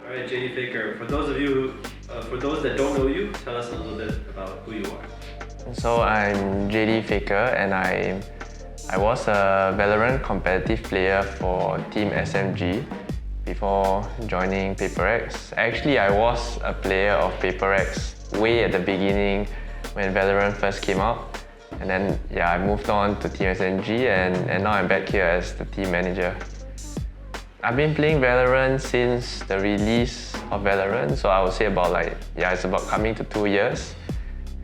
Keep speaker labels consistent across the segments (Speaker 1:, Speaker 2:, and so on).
Speaker 1: All right, JdFaker. For those of you, for those that don't know you, tell us a little bit about who you are.
Speaker 2: So I'm JdFaker, and I was a Valorant competitive player for Team SMG before joining PRX. Actually, I was a player of PRX way at the beginning when Valorant first came out. And then, yeah, I moved on to Team SMG, and now I'm back here as the team manager. I've been playing Valorant since the release of Valorant, so I would say about it's about coming to 2 years.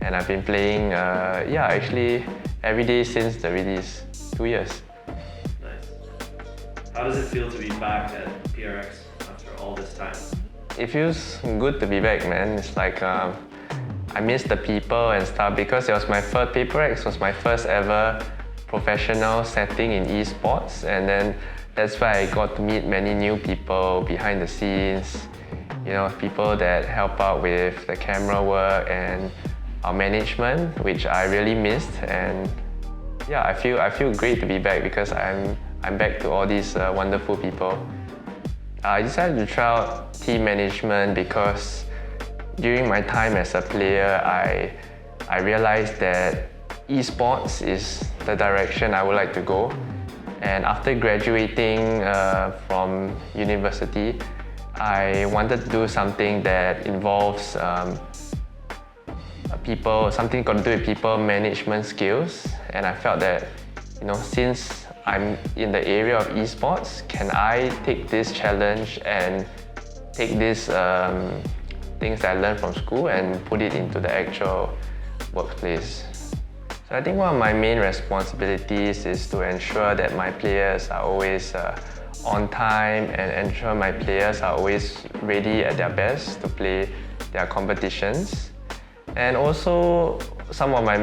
Speaker 2: And I've been playing, actually every day since the release, 2 years.
Speaker 1: Nice. How does it feel to be back at PRX after all this time?
Speaker 2: It feels good to be back, man. It's like I miss the people and stuff because it was my first PRX was my first ever professional setting in esports, and then that's why I got to meet many new people behind the scenes. You know, people that help out with the camera work and our management, which I really missed. And yeah, I feel great to be back because I'm back to all these wonderful people. I decided to try out team management because during my time as a player, I realized that esports is the direction I would like to go. And after graduating from university, I wanted to do something that involves something got to do with people management skills. And I felt that, you know, since I'm in the area of esports, can I take this challenge and take these things that I learned from school and put it into the actual workplace? So I think one of my main responsibilities is to ensure that my players are always on time and ensure my players are always ready at their best to play their competitions. And also, some of my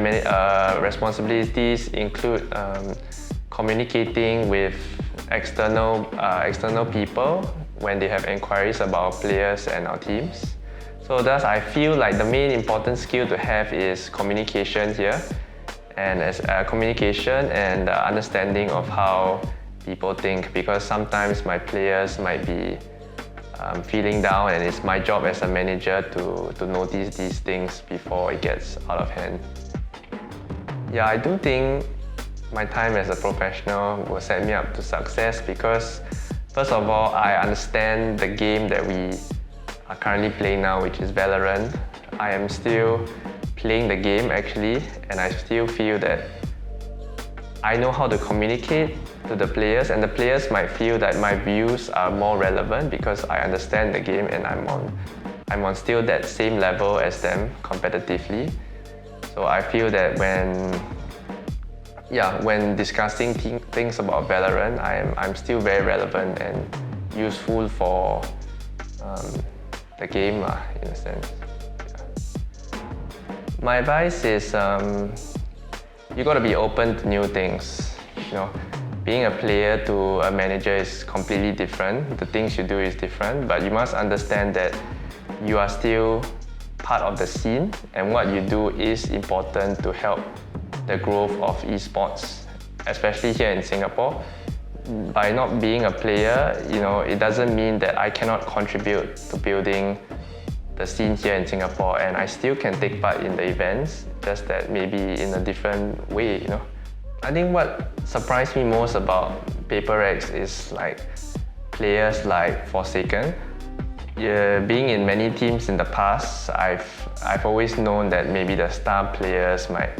Speaker 2: responsibilities include communicating with external people when they have inquiries about our players and our teams. So thus, I feel like the main important skill to have is communication here, and as communication and understanding of how people think, because sometimes my players might be feeling down, and it's my job as a manager to notice these things before it gets out of hand. Yeah, I do think my time as a professional will set me up to success because, first of all, I understand the game that we are currently playing now, which is Valorant. I am still playing the game actually, and I still feel that I know how to communicate to the players, and the players might feel that my views are more relevant because I understand the game and I'm on still that same level as them competitively. So I feel that when discussing things about Valorant, I'm still very relevant and useful for the game in a sense. My advice is you got to be open to new things. You know, being a player to a manager is completely different. The things you do is different, but you must understand that you are still part of the scene, and what you do is important to help the growth of esports, especially here in Singapore. By not being a player, you know, it doesn't mean that I cannot contribute to building the scene here in Singapore, and I still can take part in the events, just that maybe in a different way, you know. I think what surprised me most about PRX is like players like Forsaken. Yeah, being in many teams in the past, I've always known that maybe the star players might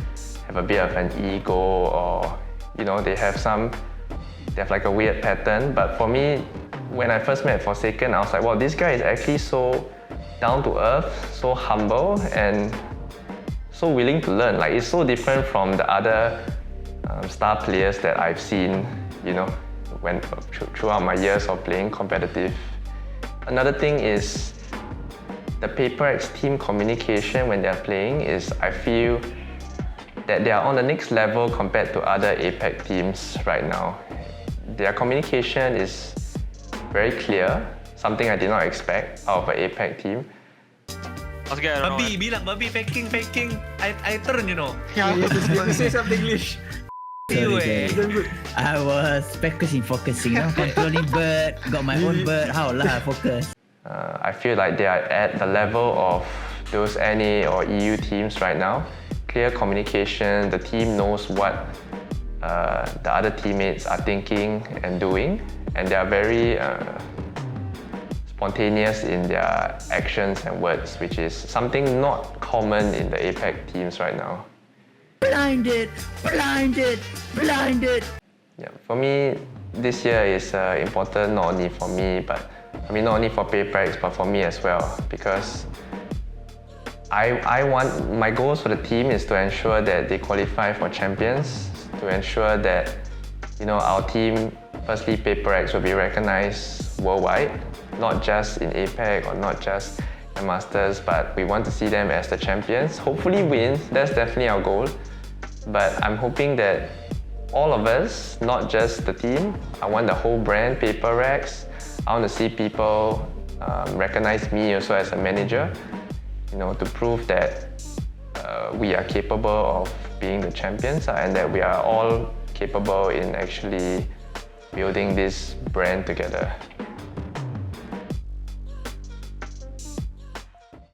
Speaker 2: have a bit of an ego, or you know, they have like a weird pattern. But for me, when I first met Forsaken, I was like, wow, this guy is actually so down to earth, so humble, and so willing to learn. Like, it's so different from the other star players that I've seen, you know, throughout my years of playing competitive. Another thing is the PRX team communication when they're playing is, I feel that they are on the next level compared to other APAC teams right now. Their communication is very clear, something I did not expect out of an APAC team.
Speaker 3: Babi bilang, Babi faking. I turn, you know.
Speaker 4: Yeah.
Speaker 3: You say something English.
Speaker 4: Sorry. I was focusing, controlling bird, got my own bird, how lah focus.
Speaker 2: I feel like they are at the level of those NA or EU teams right now. Clear communication, the team knows what the other teammates are thinking and doing, and they are very spontaneous in their actions and words, which is something not common in the APAC teams right now.
Speaker 4: Blinded, blinded, blinded.
Speaker 2: Yeah, for me, this year is important not only for me, but I mean not only for PRX, but for me as well, because I want, my goals for the team is to ensure that they qualify for champions, to ensure that, you know, our team, firstly PRX, will be recognized worldwide, not just in APAC or not just the Masters, but we want to see them as the champions. Hopefully win, that's definitely our goal. But I'm hoping that all of us, not just the team, I want the whole brand, PRX. I want to see people recognize me also as a manager, you know, to prove that we are capable of being the champions and that we are all capable in actually building this brand together.